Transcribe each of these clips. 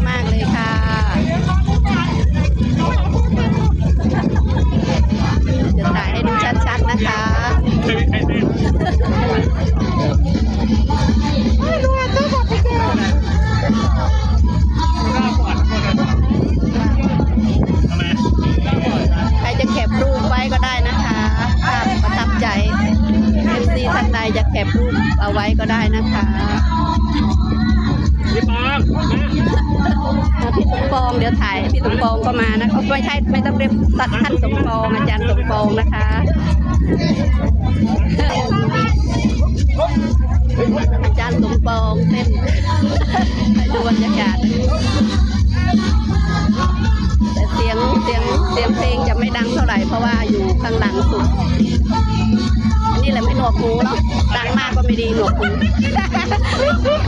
มากๆเลยค่ะจะถ่ายให้ดูชัดๆนะคะใครจะแคปรูปไว้ก็ได้นะคะภาพประทับใจ FC ท่านใดจะแคปรูปเอาไว้ก็ได้นะคะพี่สมปองเดี๋ยวถ่ายพี่สมปองก็มานะเขาไม่ต้องเรียกท่านสมปองอาจารย์สมปองนะคะอาจารย์สมปองเต้นให้ดูบรรยากาศแต่เสียงเพลงจะไม่ดังเท่าไหร่เพราะว่าอยู่ข้างหลังสุดอันนี้แหละไม่หนวกหูเนาะดังมากก็ไม่ดีหนวกหู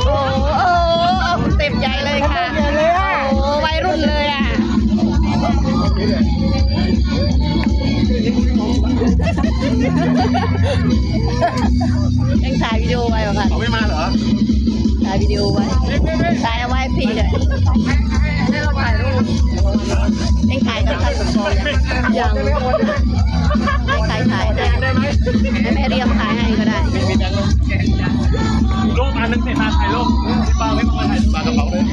โอ้เต็มใจเลยค่ะโอ้วัยรุ่นเลยอ่ะยังถ่ายวิดีโอไว้ป่ะคะเขาไม่มาเหรอถ่ายวิดีโอไว้ถ่ายเอาไว้พี่เลยให้เราถ่ายรูปยังถ่ายกับท่านสมปองยังให้ใครถ่ายให้ให้แม่เรียมถ่ายให้ก็ได้รูปอันนึงเสร็จมาถ่ายรูปพี่เปาไม่ต้องมาถ่ายมากระเป๋าเลย